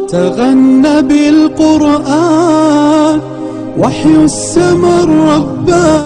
تغنى بالقرآن وحي السماء الرباني.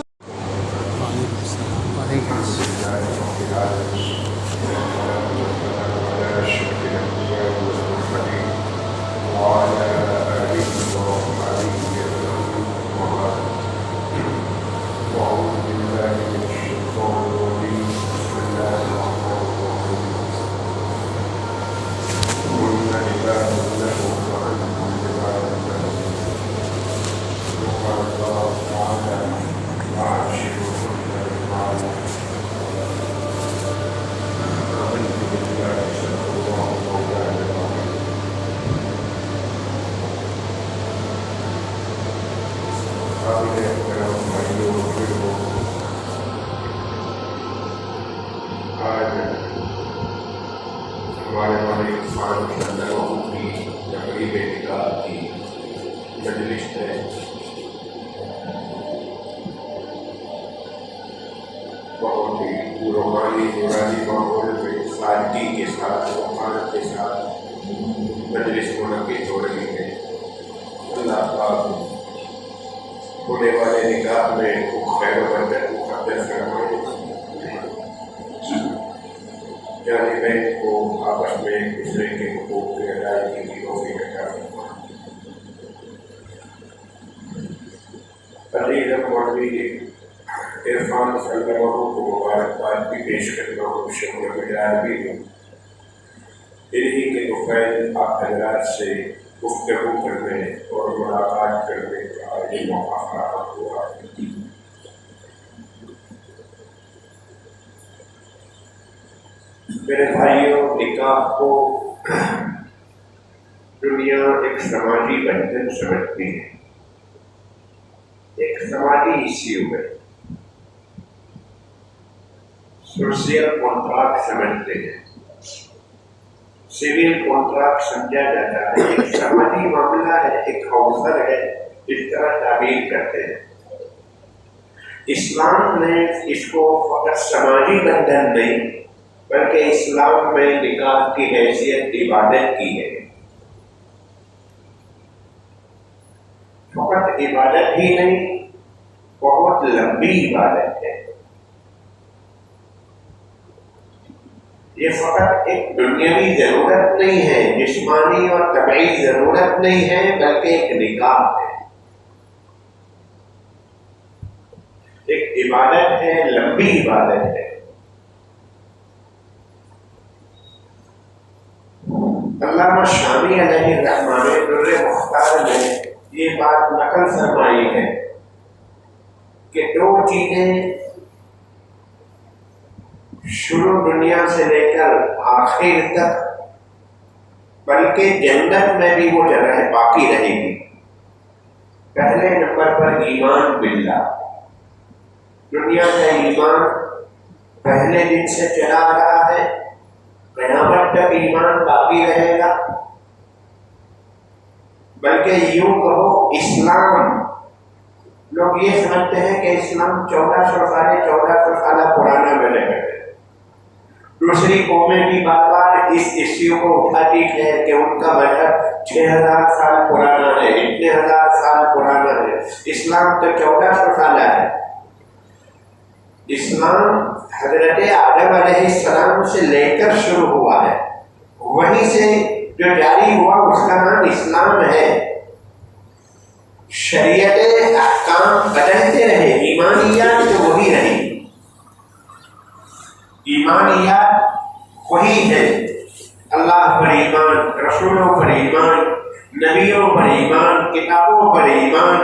ہونے والے نکاح میں خیر و برکت مقدر فرمائے، جانبین کو آپس میں ایک دوسرے کے حقوق کی ادائیگی کی توفیق عطا فرمائے۔ عزیز مولوی عرفان سلمہ کو مبارکباد بھی پیش کرتا ہوں، شکر گزار بھی ہوں۔ انہی کے طفیل آپ حضرات سے گفتگو کرنے اور ملاقات کرنے کا یہ موقع فراہم ہوا۔ میرے بھائیوں، نکاح کو دنیا ایک سماجی بندھن سمجھتی ہے، ایک سماجی ایشو ہے، سوشل کانٹریکٹ سمجھتے ہیں، سیویل کانٹریکٹ سمجھا جاتا ہے، ایک سماجی معاملہ ہے، ایک اوسر ہے، اس طرح تعبیر کرتے ہیں۔ اسلام نے اس کو فقط سماجی بندھن نہیں بلکہ اسلام میں نکاح کی حیثیت عبادت کی ہے۔ فقط عبادت ہی نہیں، بہت لمبی عبادت ہے۔ یہ فقط ایک دنیاوی ضرورت نہیں ہے، جسمانی اور طبعی ضرورت نہیں ہے، بلکہ ایک نکاح ہے، ایک عبادت ہے، لمبی عبادت ہے۔ علامہ شامی علیہ الرحمٰن در مختار نے یہ بات نقل فرمائی ہے کہ دو چیزیں شروع دنیا سے لے کر آخر تک بلکہ جنت میں بھی وہ جگہ باقی رہے گی۔ پہلے نمبر پر ایمان باللہ، دنیا کا ایمان پہلے دن سے چلا آ رہا ہے، قیامت تک ایمان باقی رہے گا۔ بلکہ یوں کہو اسلام، لوگ یہ سمجھتے ہیں کہ اسلام 1400 سالہ پرانا مذہب ہے۔ دوسری قومیں بھی بار بار اس ایشو کو اٹھاتی ہے کہ ان کا مذہب 6000 سال پرانا ہے، اتنے ہزار سال پرانا ہے، اسلام تو 1400 سالہ ہے۔ اسلام حضرت آدم علیہ السلام سے لے کر شروع ہوا ہے، وہیں سے جو جاری ہوا اس کا نام اسلام ہے۔ شریعت احکام بدلتے رہے، ایمانیات تو وہی رہی، ایمانیات وہی ہے، اللہ پر ایمان، رسولوں پر ایمان، نبیوں پر ایمان، کتابوں پر ایمان،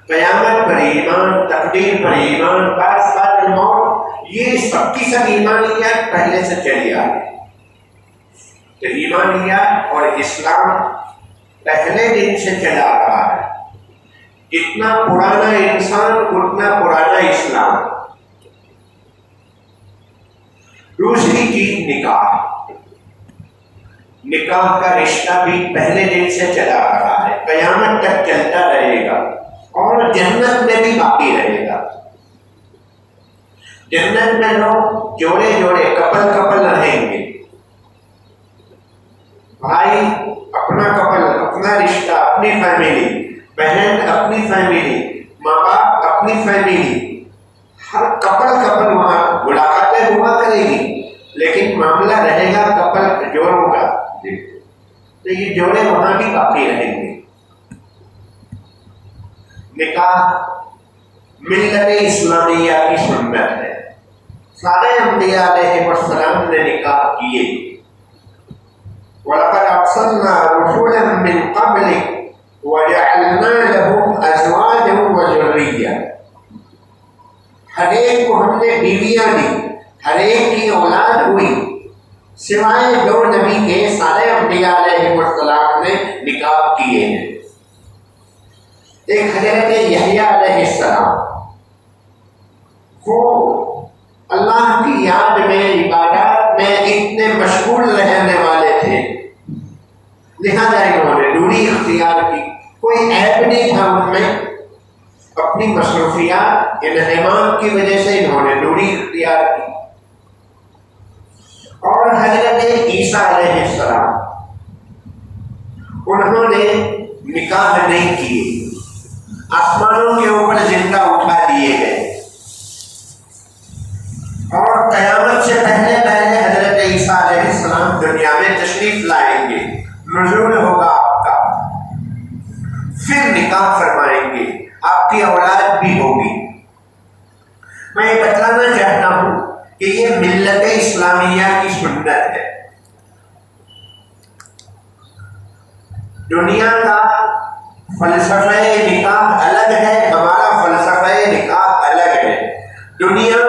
قیامت پر ایمان، تقدیر پر ایمان، بعد موت، یہ سب کی سب ایمانیات پہلے سے چلی آ رہی۔ تو ایمانیات اور اسلام پہلے دن سے چلا آ رہا ہے۔ جتنا پرانا انسان اتنا پرانا اسلام۔ دوسری چیز نکاح، نکاح کا رشتہ بھی پہلے دن سے چلا آ رہا ہے، قیامت تک چلتا رہے گا اور جنت میں بھی باقی رہے گا۔ جنت میں لوگ جوڑے جوڑے، کپل کپل رہیں گے، بھائی اپنا کپل، اپنا رشتہ، اپنی فیملی، بہن اپنی فیملی، ماں باپ اپنی فیملی، ہر کپل وہاں ملاقاتیں ہوا کرے گی، لیکن معاملہ رہے گا کپل جوڑوں کا، تو یہ جوڑے وہاں بھی باقی رہیں گے۔ نکاح ملت اسلامیہ کی سنت ہے، سارے انبیاء علیہ السلام نے نکاح کیے۔ وَلَقَدْ أَرْسَلْنَا رُسُلًا مِّن قَبْلِكَ وَجَعَلْنَا لَهُمْ أَزْوَاجًا وَذُرِّيَّةً، ہر ایک کو ہم نے بیویاں دی، ہر ایک کی اولاد ہوئی، سوائے 2 نبی کے سارے انبیاء علیہ السلام نے نکاح کیے ہیں۔ ایک حضرت یحییٰ علیہ السلام، وہ اللہ کی یاد میں، عبادات میں اتنے مشغول رہنے والے تھے، لہذا انہوں نے دوری اختیار کی، کوئی عیب نہیں تھا ان میں، اپنی مصروفیات انہمام کی وجہ سے انہوں نے دوری اختیار کی۔ اور حضرت عیسیٰ علیہ السلام، انہوں نے نکاح نہیں کیے، آسمانوں کے اوپر زندہ اٹھا دیے گئے، اور قیامت سے پہلے پہلے حضرت عیسیٰ علیہ السلام دنیا میں تشریف لائیں گے، نزول ہوگا آپ کا، پھر نکاح فرمائیں گے، آپ کی اولاد بھی ہوگی۔ میں یہ بتلانا چاہتا ہوں کہ یہ ملت اسلامیہ کی سنت ہے۔ دنیا کا فلسفہ نکاح الگ ہے، ہمارا فلسفہ نکاح الگ ہے۔ دنیا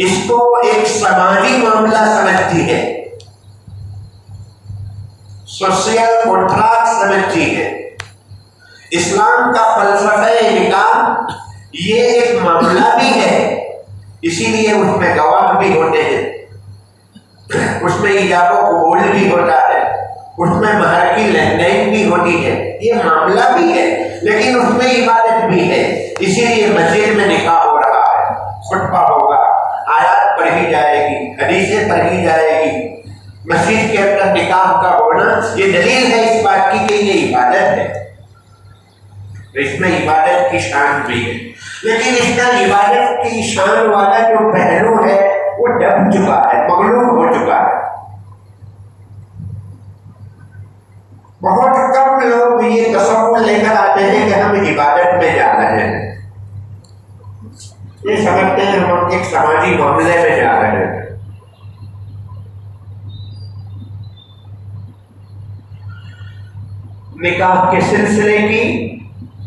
اس کو ایک سماجی معاملہ سمجھتی ہے، سوشل کنٹریکٹ سمجھتی ہے۔ اسلام کا فلسفہ نکاح یہ ایک معاملہ بھی ہے، اسی لیے اس میں گواہ بھی ہوتے ہیں، اس میں ایجاب و قبول بھی ہوتا ہے، اس میں مہر کی لین دین بھی ہوتی ہے، یہ معاملہ بھی ہے، لیکن اس میں عبادت بھی ہے۔ اسی لیے مسجد میں نکاح ہو رہا ہے، خطبہ ہوگا، آیات پڑھی جائے گی، حدیثیں پڑھی جائے گی، مسجد کے اندر نکاح کا ہونا یہ دلیل ہے اس بات کی کہ یہ عبادت ہے، اس میں عبادت کی شان بھی ہے۔ لیکن اس کا عبادت کی شان والا جو پہلو ہے وہ دب چکا ہے، مغلوب ہو چکا ہے۔ بہت کم لوگ یہ تصور لے کر آتے ہیں کہ ہم عبادت میں جا رہے ہیں، یہ سمجھتے ہیں ہم ایک سماجی معاملے میں جا رہے ہیں۔ نکاح کے سلسلے کی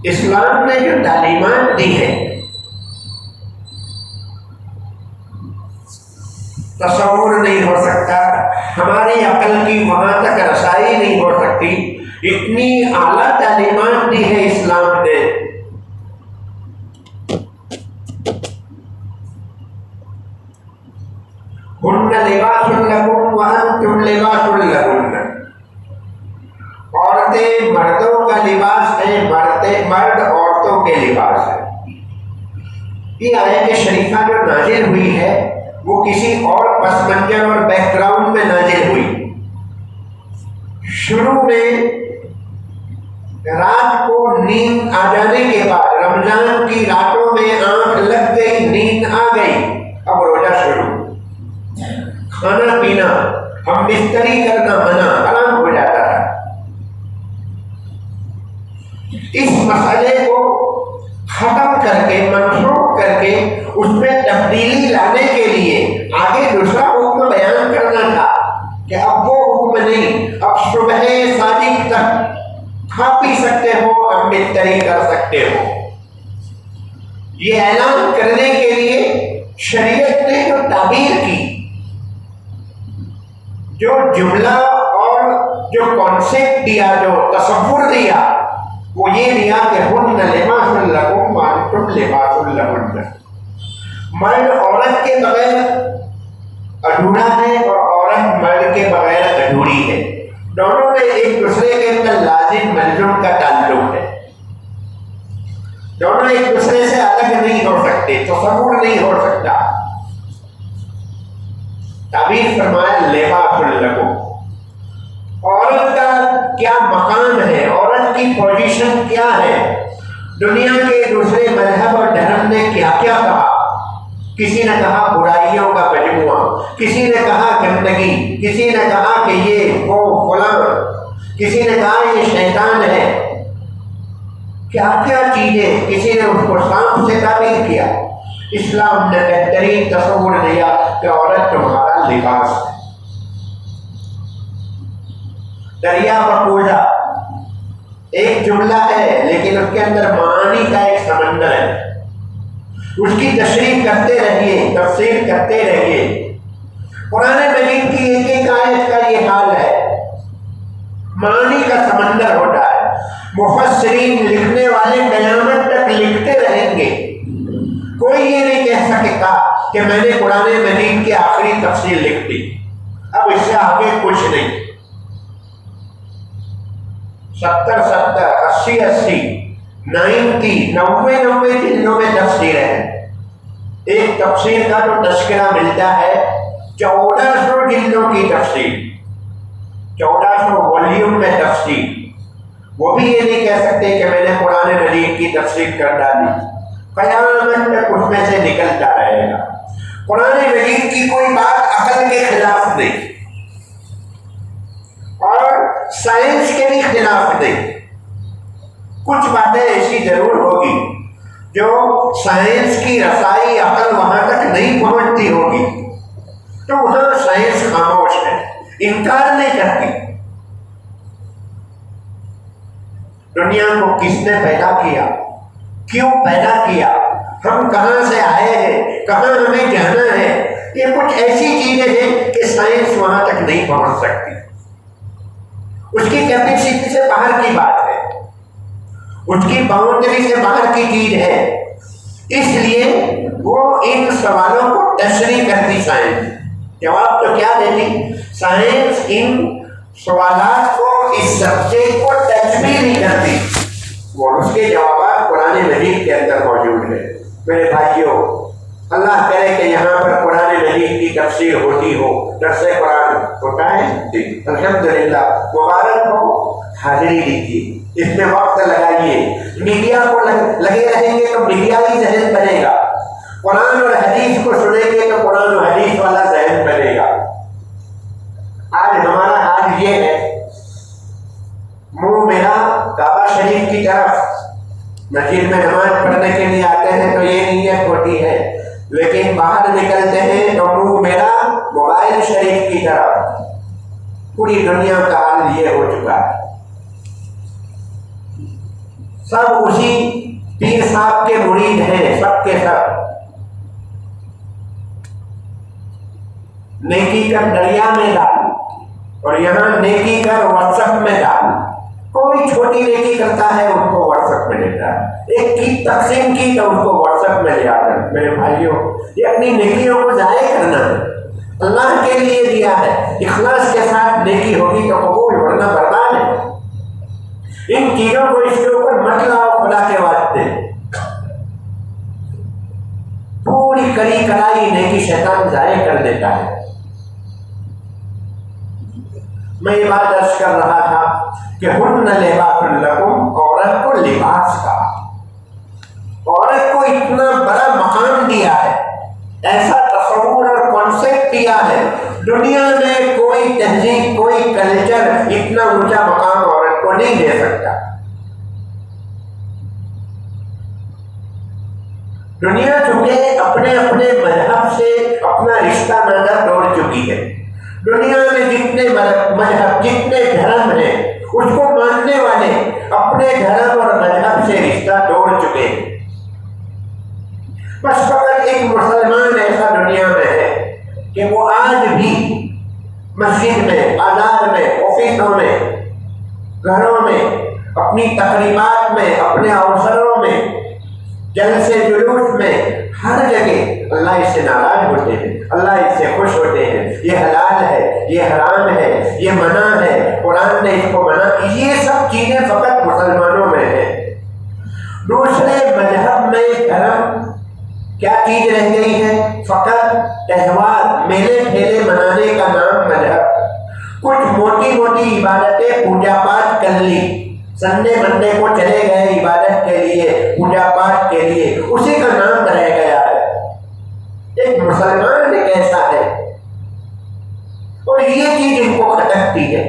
اسلام نے جو تعلیمات دی ہے، تصور نہیں ہو سکتا، ہماری عقل کی وہاں تک رسائی نہیں ہو سکتی، اتنی اعلیٰ تعلیمات دی ہے اسلام نے۔ ہن لباس لکم وانتم لباس لہن، عورتیں مردوں کا لباس ہے، مرد عورتوں کے لباس ہے۔ یہ آیت شریفہ جو نازل ہوئی ہے وہ کسی اور پس منظر اور بیک گراؤنڈ میں نازل ہوئی۔ شروع میں رات کو نیند آ جانے کے بعد، رمضان کی راتوں میں آنکھ لگ گئی، نیند آ گئی، اب روزہ شروع، کھانا پینا، ہم بستری کرنا منع، حرام ہو جاتا ہے۔ اس مسئلے کو ختم کر کے، منسوخ کر کے، اس میں تبدیلی لانے کے لیے آگے دوسرا حکم بیان کرنا تھا کہ اب وہ حکم نہیں، اب صبح صادق تک کھا پی سکتے ہو، اب بستری کر سکتے ہو۔ یہ اعلان کرنے کے لیے شریعت نے جو تعبیر کی، جو جملہ اور جو کانسیپٹ دیا، جو تصور دیا، وہ یہ دیا کہ ہن لباس لکم وانتم لباس لہن۔ مرد عورت کے بغیر ادھورا ہے اور عورت مرد کے بغیر ادھوری ہے، دونوں میں ایک دوسرے کے اندر لازم ملزوم کا تعلق ہے، دونوں ایک دوسرے سے الگ نہیں ہو سکتے، تصور نہیں ہو سکتا۔ تعبیر فرمایا لباس لکم، عورت کا کیا مقام ہے، عورت کی پوزیشن کیا ہے، دنیا کے دوسرے مذہب اور دھرم نے کیا کیا کہا۔ کسی نے کہا برائیوں کا مجموعہ، کسی نے کہا گندگی، کسی نے کہا کہ یہ وہ فلاں، کسی نے کہا یہ شیطان ہے، کیا کیا چیزیں، کسی نے اس کو سانپ سے تعبیر کیا۔ اسلام نے بہترین تصور دیا کہ عورت تمہارا لباس ہے۔ دریا بپوزا ایک جملہ ہے لیکن اس کے اندر معانی کا ایک سمندر ہے، اس کی تشریح کرتے رہیے، تفسیر کرتے رہیے۔ قرآن مجید کی ایک ایک آیت کا یہ حال ہے، معانی کا سمندر ہوتا ہے۔ مفسرین لکھنے والے قیامت تک لکھتے رہیں گے، کوئی یہ نہیں کہہ سکتا کہ میں نے قرآن مجید کی آخری تفسیر لکھ دی، اب اس سے آگے کچھ نہیں۔ 70 80 90 جلدوں میں تفسیر ہے۔ ایک تفسیر کا تو تذکرہ ملتا ہے 1400 جلدوں کی تفسیر، 1400 والیوم میں تفسیر۔ وہ بھی یہ نہیں کہہ سکتے کہ میں نے قرآن مجید کی تفسیر کر ڈالی، قیامت تک اس میں سے نکلتا رہے گا۔ قرآن مجید کی کوئی بات عقل کے خلاف نہیں اور سائنس کے بھی خلاف نہیں۔ کچھ باتیں ایسی ضرور ہوگی جو سائنس کی رسائی عقل وہاں تک نہیں پہنچتی ہوگی، تو وہاں سائنس خاموش ہے، انکار نہیں کرتی۔ دنیا کو کس نے پیدا کیا، کیوں پیدا کیا، ہم کہاں سے آئے ہیں، کہاں ہمیں جانا ہے، یہ کچھ ایسی چیزیں ہیں کہ سائنس وہاں تک نہیں پہنچ سکتی، اس کی کیپیسٹی سے باہر کی بات ہے، اس کی باؤنڈری سے باہر کی چیز ہے۔ اس لیے وہ ان سوالوں کو تشریح کرتی سائنس، جواب تو کیا دیتی سائنس، ان سوالات کو، اس سبجیکٹ کو ٹچ بھی نہیں کرتی، وہ اس کے جوابات قرآن مجید کے اندر موجود ہیں۔ میرے بھائیوں، اللہ کرے کہ یہاں پر قرآن مجید کی تفسیر ہوتی ہو، درس قرآن ہوتا ہے، الحمدللہ، مبارک ہو، حاضری دیجیے، اس میں وقت لگائیے۔ میڈیا کو لگے رہیں گے تو میڈیا ہی ذہن بنے گا، قرآن اور حدیث کو سنیں گے تو قرآن اور حدیث والا ذہن بنے گا۔ آج ہمارا حال یہ ہے، منہ میرا کعبہ شریف کی طرف، مسجد میں نماز پڑھنے کے لیے آتے ہیں تو یہ نیت ہوتی ہے، لیکن باہر نکلتے ہیں تو منہ میرا موبائل شریف کی طرف۔ پوری دنیا کا حال یہ ہو چکا ہے، سب اسی پیر صاحب کے مرید ہیں، سب کے سب۔ نیکی کر دریا میں ڈال، اور یہاں نیکی کر واٹس ایپ میں ڈال۔ کوئی چھوٹی نیکی کرتا ہے اس کو واٹس ایپ میں دیتا ہے، ایک کی تقسیم کی تو اس کو واٹس ایپ میں لے آتا ہے۔ میرے بھائیوں، یہ اپنی نیکیوں کو ضائع کرنا ہے، اللہ کے لیے دیا ہے، اخلاص کے ساتھ نیکی ہوگی تو قبول، ورنہ برباد ہے۔ ان چیزوں کو اس کے اوپر مت لاؤ خدا کے واسطے۔ پوری کری کرائی نیکی شیطان ضائع کر دیتا ہے۔ میں یہ بات عرض کر رہا تھا کہ ہن لباس لکم، عورت کو لباس کا، عورت کو اتنا بڑا مقام دیا ہے، ایسا تصور اور کانسیپٹ دیا ہے، دنیا میں کوئی تہذیب، کوئی کلچر اتنا اونچا مقام عورت کو نہیں دے سکتا۔ دنیا چونکہ اپنے اپنے مذہب سے اپنا رشتہ ناطہ توڑ چکی ہے، دنیا میں جتنے مذہب، جتنے دھرم ہیں، اس کو ماننے والے اپنے دھرم اور مذہب سے رشتہ توڑ چکے ہیں۔ بس فقط ایک مسلمان ایسا دنیا میں ہے کہ وہ آج بھی مسجد میں، بازار میں، آفسوں میں، گھروں میں، اپنی تقریبات میں، اپنے اوسروں میں، جلسے جلوس میں، ہر جگہ اللہ اس سے ناراض ہوتے ہیں، اللہ اس سے خوش ہوتے ہیں، یہ حلال ہے، یہ حرام ہے، یہ منع ہے، قرآن نے اس کو منع۔ یہ سب چیزیں فقط مسلمانوں میں ہیں۔ دوسرے مذہب میں دھرم کیا چیز رہ گئی ہے؟ فقط تہوار، میلے ٹھیلے منانے کا نام مذہب۔ کچھ موٹی موٹی عبادتیں پوجا پاٹ کر لی، سنڈے منڈے کو چلے گئے عبادت کے لیے، پوجا پاٹ کے لیے، اسی کا نام رہ گیا ہے۔ ایک مسلمان کیسا ہے، اور یہ چیز ان کو کھٹکتی ہے،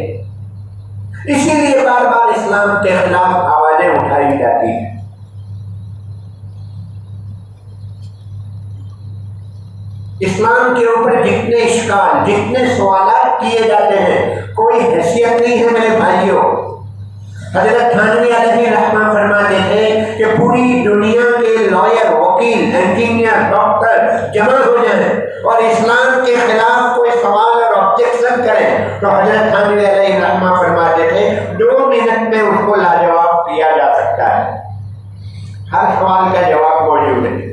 اسی لیے بار بار اسلام کے خلاف آوازیں اٹھائی جاتی ہیں۔ اسلام کے اوپر جتنے اشکال، جتنے سوالات کیے جاتے ہیں، کوئی حیثیت نہیں ہے میرے بھائیوں۔ حضرت تھانوی علیہ رحمہ فرماتے تھے کہ پوری دنیا کے لائر، وکیل، انجینئر، ڈاکٹر جمع ہو جائیں اور اسلام کے خلاف کوئی سوال اور آبجیکشن کریں تو حضرت تھانوی علیہ رحمہ فرماتے تھے 2 منٹ میں اس کو لاجواب دیا جا سکتا ہے، ہر سوال کا جواب موجود ہے۔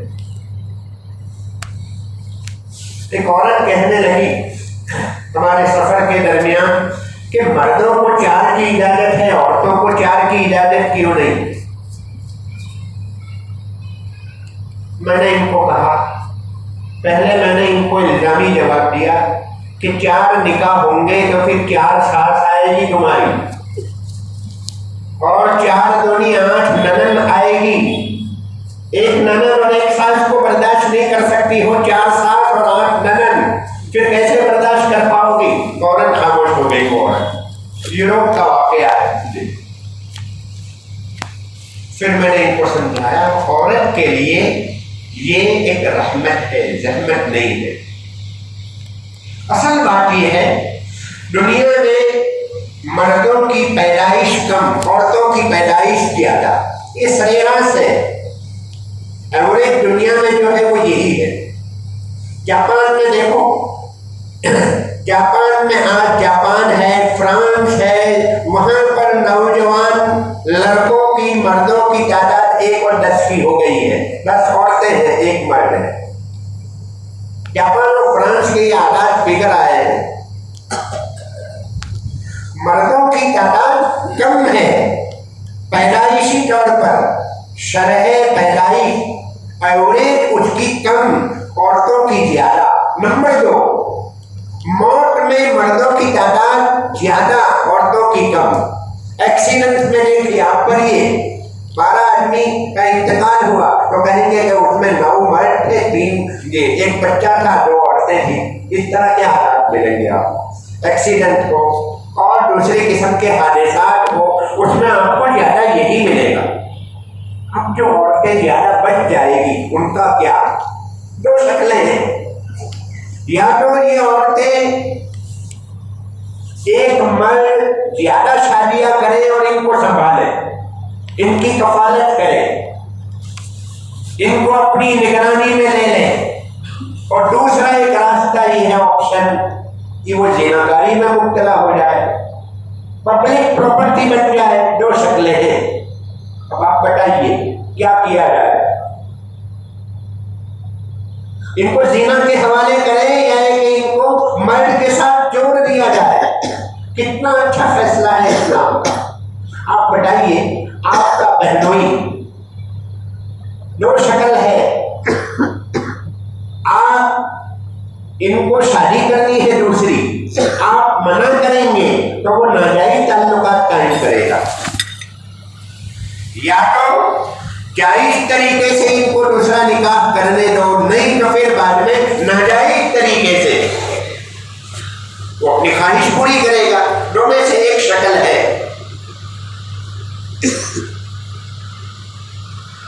ایک عورت کہنے لگی ہمارے سفر کے درمیان کہ مردوں کو 4 کی اجازت ہے، عورتوں کو 4 کی اجازت کیوں نہیں؟ میں نے ان کو کہا، پہلے میں نے ان کو الزامی جواب دیا کہ 4 نکاح ہوں گے تو پھر 4 ساس آئے گی تمہاری، اور 4 دونی 8 ننن آئے گی۔ ایک ننن اور ایک ساس کو برداشت نہیں کر سکتی ہو، 4 ساس اور 8 ننن، پھر کیسے برداشت کر پاؤ گی؟ فوراً خاموش ہو گئی وہ عورت۔ یوروپ کا واقعہ ہے۔ پھر میں نے ان کو سمجھایا عورت کے لیے یہ ایک رحمت ہے، زحمت نہیں ہے۔ اصل بات یہ ہے دنیا میں مردوں کی پیدائش کم، عورتوں کی پیدائش زیادہ، یہ سریراں سے ایوریج دنیا میں جو ہے وہ یہی ہے۔ جاپان میں دیکھو، جاپان میں آج جاپان ہے، فرانس ہے، وہاں پر نوجوان لڑکوں کی، مردوں کی تعداد 1 اور 10 کی ہو گئی ہے، 10 عورتیں ہیں 1 مرد ہے۔ جاپان اور فرانس کے یہ آداد بگڑ آئے ہیں، مردوں کی تعداد کم ہے پیدائشی طور پر، شرح پیدائش ایوریج اس کی کم، عورتوں کی زیادہ۔ نمبر 2، موت میں مردوں کی تعداد زیادہ، عورتوں کی کم۔ ایکسیڈنٹ میں دیکھیے آپ پڑھیے، 12 آدمی کا انتقال ہوا تو کہیں گے کہ اس میں 9 مرد تھے، 3 ایک بچہ تھا، 2 عورتیں تھیں۔ اس طرح کے حالات ملیں گے آپ ایکسیڈنٹ کو اور دوسرے قسم کے حادثات کو، اس میں آپ کو زیادہ یہی ملے گا۔ اب جو عورتیں زیادہ بچ جائے گی ان کا کیا؟ 2 شکلیں ہیں، یا تو یہ عورتیں ایک مرد زیادہ شادیاں کریں اور ان کو سنبھالیں، ان کی کفالت کریں، ان کو اپنی نگرانی میں لے لیں، اور دوسرا ایک راستہ یہ ہے آپشن کہ وہ زیناکاری میں مبتلا ہو جائے، پبلک پراپرٹی بن جائے۔ 2 شکلیں ہیں۔ اب آپ بتائیے کیا کیا جائے؟ ان کو زنا کے حوالے کریں یا کہ ان کو مرد کے ساتھ جوڑ دیا جائے؟ کتنا اچھا فیصلہ ہے اسلام کا۔ آپ بتائیے، آپ کا بہنوئی 2 شکل ہے، آپ ان کو شادی کرنی ہے، دوسری آپ منع کریں گے تو وہ ناجائز تعلقات قائم کرے گا، یا تو جائز طریقے سے ان کو دوسرا نکاح کرنے دو، نہیں تو پھر بعد میں ناجائز طریقے سے وہ اپنی خواہش پوری کرے گا۔ 2 میں سے ایک شکل ہے۔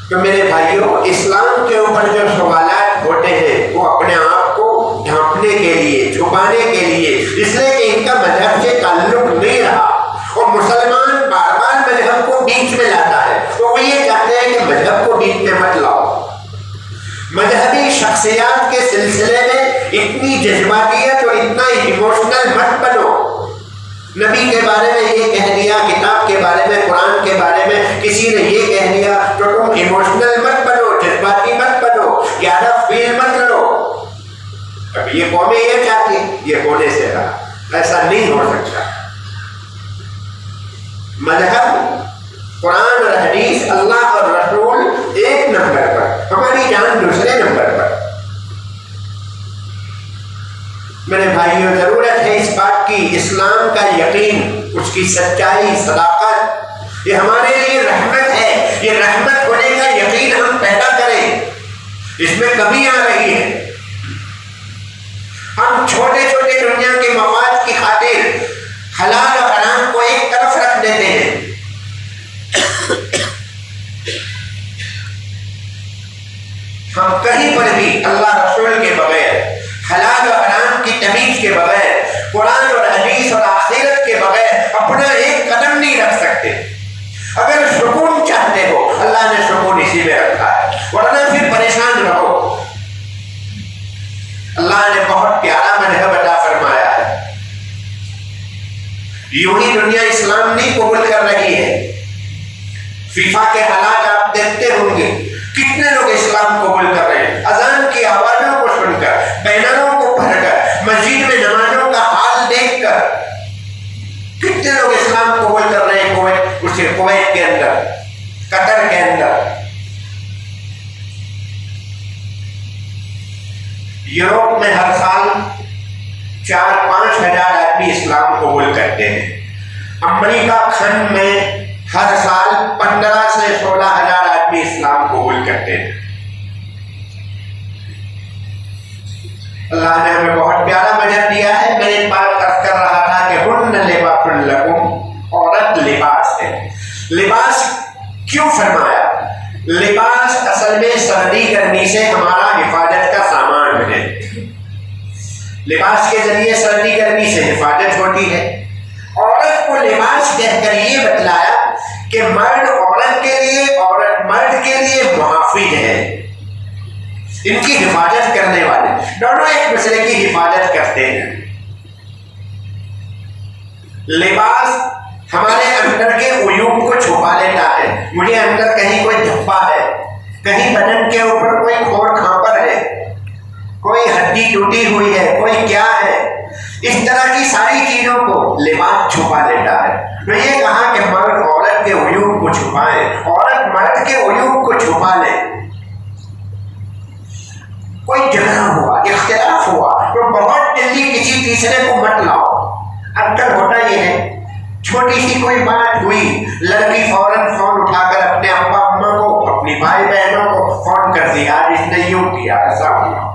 تو میرے بھائیوں، اسلام کے اوپر جو سوالات ہوتے ہیں وہ اپنے آپ کو ڈھانپنے کے لیے، چھپانے کے لیے، اس لیے کہ ان کا مذہب سے تعلق نہیں رہا، اور مسلمان بار بار مذہب کو بیچ میں لاتا ہے، تو وہ یہ چاہتے ہیں کہ مذہب کو بیچ میں مت لاؤ۔ مذہبی شخصیات کے سلسلے میں اتنی جذباتیت اور اتنا ایموشنل مت بنو۔ نبی کے بارے میں یہ کہہ دیا، کتاب کے بارے میں، قرآن کے بارے میں کسی نے یہ کہہ دیا تو تم ایموشنل مت بنو، جذباتی مت بنو، زیادہ فیل مت کرو۔ اب یہ قومیں یہ چاہتی، یہ ہونے سے رہا، ایسا نہیں ہو سکتا۔ مذہب، قرآن اور حدیث، اللہ اور رسول 1 نمبر پر، ہماری جان دوسرے نمبر پر۔ میرے بھائیوں، ضرورت ہے اس بات کی، اسلام کا یقین اس کی سچائی، صداقت، یہ ہمارے لیے رحمت ہے. یہ رحمت ہونے کا یقین ہم پیدا کریں. اس میں کمی آ رہی ہے. ہم چھوٹے چھوٹے دنیا کے مفاد کی خاطر حلال اور حرام کو ایک طرف رکھ دیتے ہیں. ہم کہیں پر بھی اللہ رسول کے بغیر، حلال و حرام کی تمیز کے بغیر، قرآن اور حدیث اور آخرت کے بغیر اپنا ایک قدم نہیں رکھ سکتے. اگر سکون چاہتے ہو، اللہ نے سکون اسی میں رکھا ہے، ورنہ پھر پریشان رہو. اللہ نے بہت پیارا مذہب عطا فرمایا ہے. یوں ہی دنیا اسلام نہیں قبول کر رہی ہے. فیفا کے حالات آپ دیکھتے ہوں گے، کتنے لوگ اسلام قبول کر رہے ہیں. اذان کی آوازوں کو سن کر، بینروں کو پڑھ کر، مسجد میں نمازوں کا حال دیکھ کر کتنے لوگ اسلام قبول کر رہے ہیں. کویت کے اندر، قطر کے اندر. یوروپ میں ہر سال 4-5 ہزار آدمی اسلام قبول کرتے ہیں. امریکہ کھنڈ میں ہر سال 15 سے 16 ہزار آدمی اسلام قبول کرتے ہیں. اللہ نے ہمیں بہت پیارا مذہب دیا ہے. میں ایک بات عرض کر رہا تھا کہ ہن لباس لکم، عورت لباس ہے. لباس کیوں فرمایا؟ لباس اصل میں سردی گرمی سے ہمارا حفاظت کا سامان ہے. لباس کے ذریعے سردی گرمی سے حفاظت ہوتی ہے. عورت کو لباس کہہ کر یہ بتلایا کہ مرد عورت کے لیے، عورت مرد کے لیے محافظ ہے. ان کی حفاظت کرنے والے، دونوں ایک دوسرے کی حفاظت کرتے ہیں. لباس ہمارے اندر کے عیوب کو چھپا لیتا ہے. مجھے اندر کہیں کوئی دھبا ہے، کہیں بدن کے اوپر کوئی کھور کھانپر ہے، کوئی ہڈی ٹوٹی ہوئی ہے، کوئی کیا ہے، اس طرح کی ساری چیزوں کو لباس چھپا لیتا ہے. تو یہ کہا کہ مرد عورت کے عیوب کو چھپائیں، عورت مرد کے عیوب کو چھپا لے. کوئی جھگڑا ہوا، اختلاف ہوا تو بہت جلدی کسی تیسرے کو مت لاؤ. اکثر ہوتا یہ ہے، چھوٹی سی کوئی بات ہوئی، لڑکی فوراً فون اٹھا کر اپنے ابا اما کو، اپنی بھائی بہنوں کو فون کر دیا، آج اس نے یوں کیا، ایسا ہوا.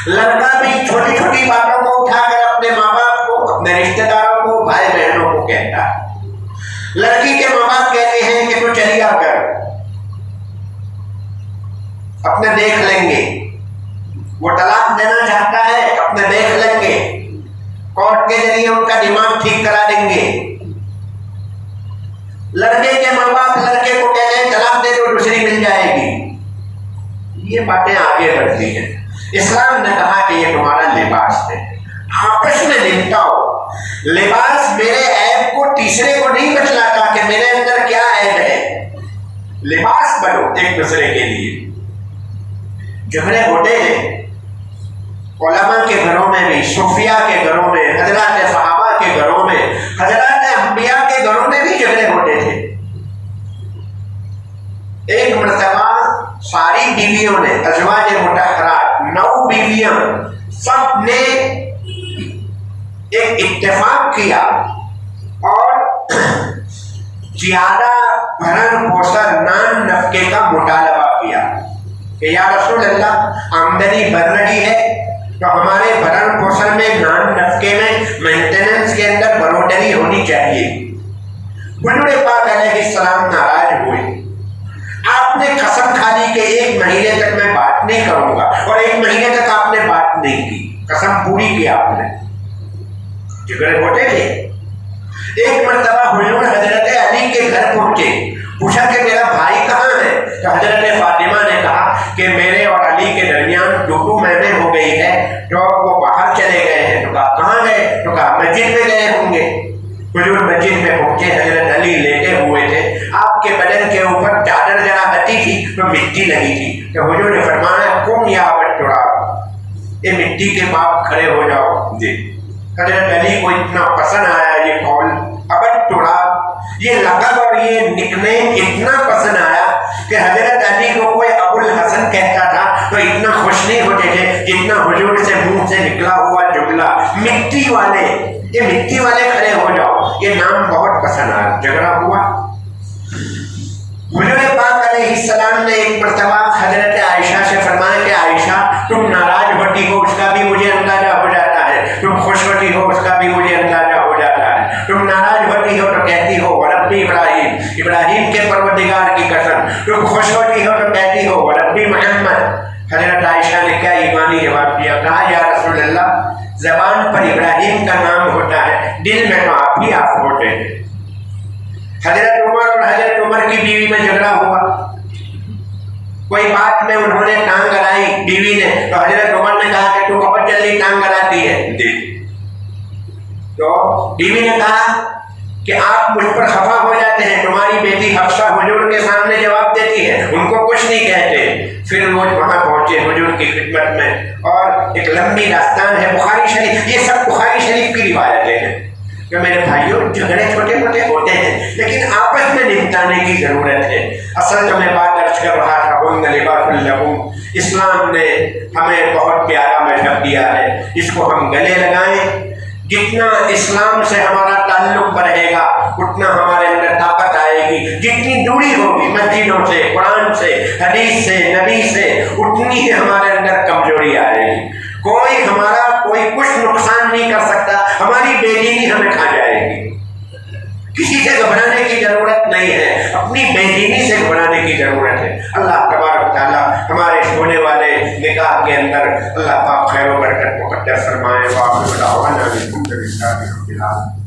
لڑکا بھی چھوٹی چھوٹی باتوں کو اٹھا کر اپنے ماں باپ کو، اپنے رشتہ داروں کو، بھائی بہنوں کو کہتا ہے. لڑکی کے ماں باپ کہتے ہیں کہ تو چلی آ کر اپنے دیکھ لیں گے. وہ طلاق دینا چاہتا ہے، اپنے دیکھ لیں گے، کورٹ کے ذریعے ان کا دماغ ٹھیک کرا دیں گے. لڑکے کے ماں باپ لڑکے کو کہتے ہیں طلاق دے دو، دوسری مل جائے گی. یہ باتیں آگے بڑھتی ہیں. اسلام نے کہا کہ یہ تمہارا لباس ہے، آپس میں نمٹاؤ. لباس میرے عیب کو تیسرے کو نہیں بتلاتا کہ میرے اندر کیا عیب ہے. لباس بنو ایک دوسرے کے لیے. جھگڑے ہوتے ہیں علماء کے گھروں میں بھی، صوفیاء کے گھروں میں، حضرات صحابہ کے گھروں میں، حضرات انبیاء کے گھروں میں بھی جھگڑے ہوتے تھے. ایک مرتبہ ساری بیویوں نے، ازواج مطہرات 9 بیویاں، سب نے ایک اتفاق کیا اور زیادہ بھرن پوشن نان نفقے کا مطالبہ کیا کہ یا رسول اللہ، آمدنی بڑھ رہی ہے تو ہمارے بھرن پوشن میں، نان نفقے میں، مینٹیننس کے اندر بڑھوتری ہونی چاہیے. حضور پاک علیہ السلام ناراض ہوئے. آپ نے قسم کھا لی کہ 1 مہینے تک میں بات نہیں کروں گا، اور 1 مہینے تک آپ نے بات نہیں کی. قسم پوری کی آپ نے. جھگڑے ہوتے تھے. ایک مرتبہ حضور حضرت علی کے گھر پہنچے، پوچھا کہ میرا بھائی کہاں ہے؟ تو حضرت فاطمہ نے کہا کہ میرے اور علی کے درمیان 2 مہینے ہو گئی ہے، تو وہ باہر چلے گئے ہیں. تو کہا کہاں گئے؟ تو کہا مسجد میں گئے ہوں گے. حضور مسجد میں پہنچے. حضرت علی لیٹے ہوئے تھے، آپ کے بدن کے اوپر چادر ذرا ہٹی تھی تو مٹی لگی تھی. تو حضور نے فرمایا قم یا ابا، یہ مٹی کے باپ کھڑے ہو جاؤ. جی حضرت علی کو اتنا پسند آیا یہ قول ابا، یہ لقب اور یہ نکنیم اتنا پسند آیا کہ حضرت علی کو کوئی ابو الحسن کہتا تھا تو اتنا خوش نہیں ہوتے تھے جتنا حضور سے منہ سے نکلا ہوا جملہ مٹی والے، یہ مٹی والے کھڑے ہو جاؤ. یہ نام بہت پسند آیا، جھگڑا ہوا۔ حضور پاک علیہ السلام نے ایک مرتبہ حضرت عائشہ سے فرمایا کہ عائشہ تم ناراض ہوتی ہو اس کا بھی مجھے اندازہ ہو جاتا ہے، تم خوش ہوتی ہو اس کا بھی مجھے اندازہ ہو جاتا ہے، تم ناراض ہوتی ہو تو کہتی ہو ربی ابراہیم، ابراہیم کے پروردگار کی قسم، تم خوش ہوتی ہو تو کہتی ہو ربی محمد۔ حضرت عائشہ نے کیا ایمانی جواب دیا، کہا یا رسول اللہ زبان پر ابراہیم کا نام ہوتا ہے، دل میں تو آپ ہی آپ ہوتے ہیں۔ حضرت عمر اور حضرت عمر کی بیوی میں جھگڑا ہوا، کوئی بات میں انہوں نے ٹانگ اڑائی بیوی نے، تو حضرت عمر نے کہا کہ تو بہت جلدی ٹانگ اڑاتی ہے، تو بیوی نے کہا کہ آپ مجھ پر خفا ہو جاتے ہیں، تمہاری بیٹی حفصہ حضور کے سامنے جواب دیتی ہے، ان کو کچھ نہیں کہتے۔ پھر وہ وہاں پہنچے حضور کی خدمت میں، اور ایک لمبی داستان ہے بخاری شریف، یہ سب بخاری شریف کی روایتیں ہیں کہ میرے بھائیوں جھگڑے چھوٹے موٹے ہوتے ہیں لیکن آپس میں نمٹانے کی ضرورت ہے۔ اصل جو میں بات عرض کر رہا تھا ہن لباس لہم، اسلام نے ہمیں بہت پیارا مذہب دیا ہے، اس کو ہم گلے لگائیں۔ جتنا اسلام سے ہمارا تعلق بڑھے گا اتنا ہمارے اندر طاقت آئے گی، جتنی دوری ہوگی مسجدوں سے، قرآن سے، حدیث سے، نبی سے، اتنی ہی ہمارے اندر کمزوری آئے گی۔ کوئی ہمارا کوئی کچھ نقصان نہیں کر سکتا، ہماری بے دینی ہمیں کھا جائے گی۔ کسی سے گھبرانے کی ضرورت نہیں ہے، اپنی بے دینی سے گھبرانے کی ضرورت ہے۔ اللہ تبارک تعالیٰ ہمارے ہونے والے نکاح کے اندر اللہ پاک خیر و برکت مقدر فرمائے۔ وآخر دعوانا الحمد للہ رب العالمین۔